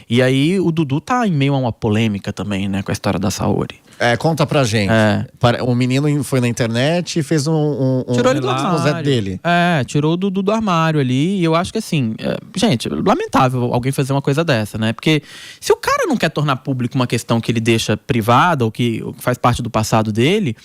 E aí o Dudu tá em meio a uma polêmica também, né, com a história da Saori. Conta pra gente. O menino foi na internet e fez tirou ele do armário dele. Tirou o Dudu do armário ali. E eu acho que assim, gente, lamentável alguém fazer uma coisa dessa, né? Porque se o cara não quer tornar público uma questão que ele deixa privada ou que faz parte do passado dele,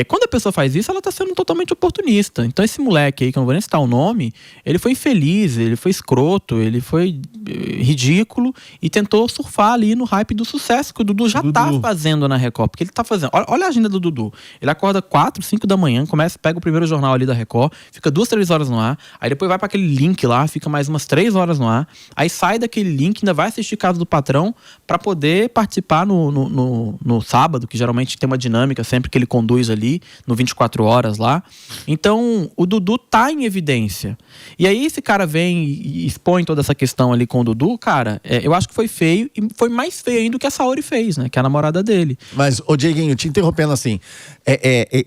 quando a pessoa faz isso, ela tá sendo totalmente oportunista. Então esse moleque aí, que eu não vou nem citar o nome, ele foi infeliz, ele foi escroto, ele foi ridículo e tentou surfar ali no hype do sucesso que o Dudu já tá fazendo na Record. Porque ele tá fazendo. Olha a agenda do Dudu. Ele acorda 4, 5 da manhã, pega o primeiro jornal ali da Record, fica 2, 3 horas no ar, aí depois vai para aquele link lá, fica mais umas 3 horas no ar, aí sai daquele link, ainda vai assistir Casa do Patrão para poder participar no sábado, que geralmente tem uma dinâmica sempre que ele conduz ali, no 24 horas lá. Então, o Dudu tá em evidência. E aí esse cara vem e expõe toda essa questão ali com o Dudu, cara, eu acho que foi feio, e foi mais feio ainda do que a Saori fez, né, que é a namorada dele. Mas, Dieguinho, te interrompendo assim,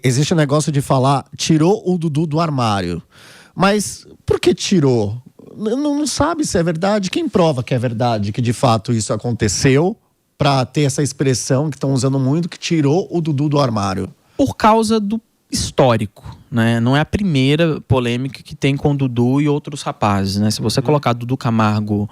existe um negócio de falar, tirou o Dudu do armário. Mas por que tirou? Não sabe se é verdade. Quem prova que é verdade, que de fato isso aconteceu, pra ter essa expressão que estão usando muito, que tirou o Dudu do armário? Por causa do histórico, né? Não é a primeira polêmica que tem com o Dudu e outros rapazes, né? Se você colocar Dudu Camargo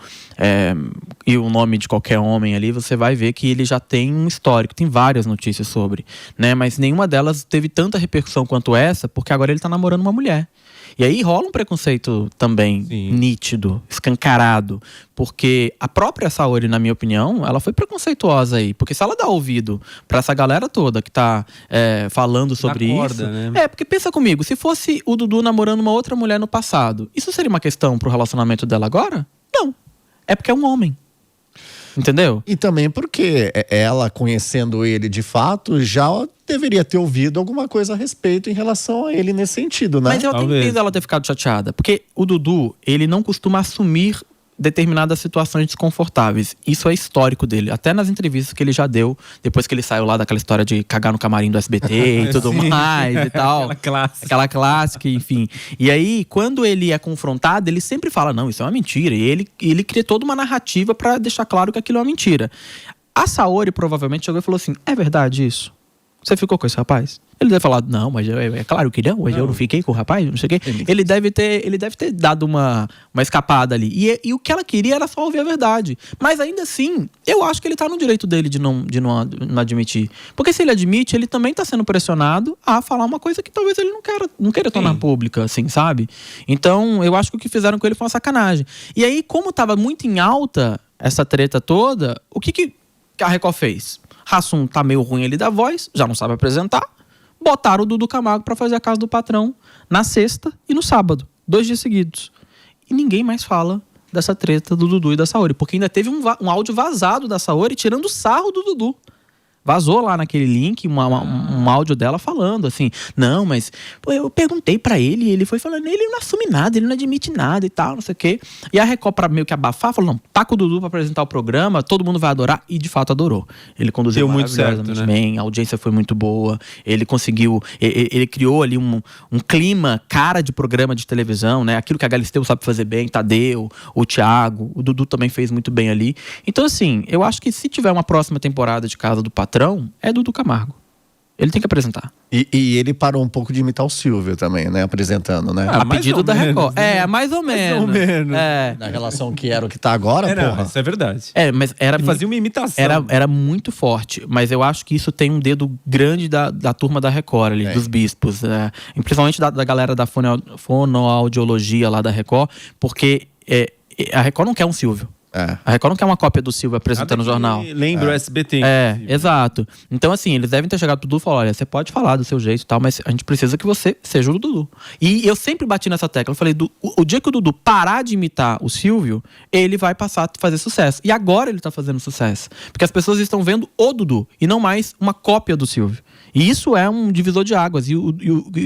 e o nome de qualquer homem ali, você vai ver que ele já tem um histórico, tem várias notícias sobre, né? Mas nenhuma delas teve tanta repercussão quanto essa, porque agora ele tá namorando uma mulher. E aí rola um preconceito também nítido, escancarado, porque a própria Saori, na minha opinião, ela foi preconceituosa aí, porque se ela dá ouvido pra essa galera toda que tá falando sobre isso, né? Porque pensa comigo, se fosse o Dudu namorando uma outra mulher no passado, isso seria uma questão pro relacionamento dela agora? Não, é porque é um homem. Entendeu? E também porque ela, conhecendo ele de fato, já deveria ter ouvido alguma coisa a respeito em relação a ele nesse sentido, né? Mas eu até entendo ela ter ficado chateada. Porque o Dudu, ele não costuma assumir determinadas situações desconfortáveis. Isso é histórico dele. Até nas entrevistas que ele já deu, depois que ele saiu lá daquela história de cagar no camarim do SBT e tudo mais e tal. Aquela clássica, enfim. E aí, quando ele é confrontado, ele sempre fala, não, isso é uma mentira. E ele cria toda uma narrativa pra deixar claro que aquilo é uma mentira. A Saori provavelmente chegou e falou assim, é verdade isso? Você ficou com esse rapaz? Ele deve falar, não, mas é claro que não, mas eu não fiquei com o rapaz, não sei o quê. Ele deve ter dado uma escapada ali. E o que ela queria era só ouvir a verdade. Mas ainda assim, eu acho que ele tá no direito dele de não admitir. Porque se ele admite, ele também tá sendo pressionado a falar uma coisa que talvez ele não queira tornar pública, assim, sabe? Então, eu acho que o que fizeram com ele foi uma sacanagem. E aí, como tava muito em alta essa treta toda, o que a Record fez? Hassum tá meio ruim ali da voz, já não sabe apresentar. Botaram o Dudu Camargo pra fazer a Casa do Patrão na sexta e no sábado, 2 dias seguidos. E ninguém mais fala dessa treta do Dudu e da Saori, porque ainda teve um áudio vazado da Saori tirando sarro do Dudu. Vazou lá naquele link um áudio dela falando assim, não, mas eu perguntei pra ele e ele foi falando, ele não assume nada, ele não admite nada e tal, não sei o quê. E a Record, pra meio que abafar, falou, não, taca o Dudu pra apresentar o programa, todo mundo vai adorar, e de fato adorou. Ele conduziu muito certo, né? bem, a audiência foi muito boa, ele conseguiu, ele criou ali um clima, cara de programa de televisão, né? Aquilo que a Galisteu sabe fazer bem, Tadeu, o Thiago, o Dudu também fez muito bem ali. Então assim, eu acho que se tiver uma próxima temporada de Casa do Patrão, é Dudu Camargo. Ele tem que apresentar. E ele parou um pouco de imitar o Silvio também, né? Apresentando, né? A pedido da Record. Mais ou menos. Na relação que era o que tá agora, porra. Isso é verdade. Mas era... Ele fazia uma imitação. Era muito forte. Mas eu acho que isso tem um dedo grande da turma da Record ali, dos bispos. Principalmente da galera da fonoaudiologia lá da Record. Porque a Record não quer um Silvio. A Record não quer uma cópia do Silvio apresentando o jornal. Lembra o SBT. Exato. Então, assim, eles devem ter chegado pro Dudu e falar, olha, você pode falar do seu jeito e tal, mas a gente precisa que você seja o Dudu. E eu sempre bati nessa tecla. Eu falei, o dia que o Dudu parar de imitar o Silvio, ele vai passar a fazer sucesso. E agora ele tá fazendo sucesso. Porque as pessoas estão vendo o Dudu e não mais uma cópia do Silvio. E isso é um divisor de águas. E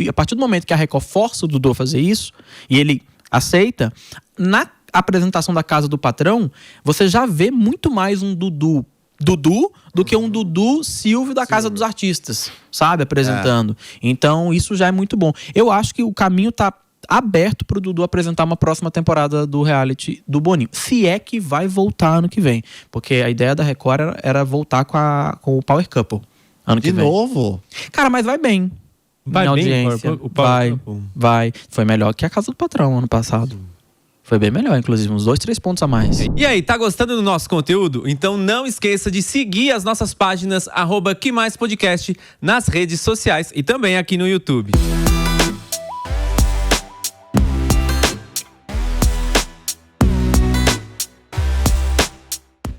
a partir do momento que a Record força o Dudu a fazer isso, e ele aceita, na apresentação da Casa do Patrão, você já vê muito mais um Dudu do que um Dudu Silvio da Casa dos Artistas, sabe? Apresentando. Então, isso já é muito bom. Eu acho que o caminho tá aberto pro Dudu apresentar uma próxima temporada do reality do Boninho. Se é que vai voltar ano que vem. Porque a ideia da Record era voltar com o Power Couple ano que De vem. novo? Cara, mas vai bem. Vai na bem, audiência. o Power Couple? Vai. Foi melhor que a Casa do Patrão ano passado. Foi bem melhor, inclusive, uns 2-3 pontos a mais. E aí, tá gostando do nosso conteúdo? Então não esqueça de seguir as nossas páginas @QueMaisPodcast nas redes sociais e também aqui no YouTube.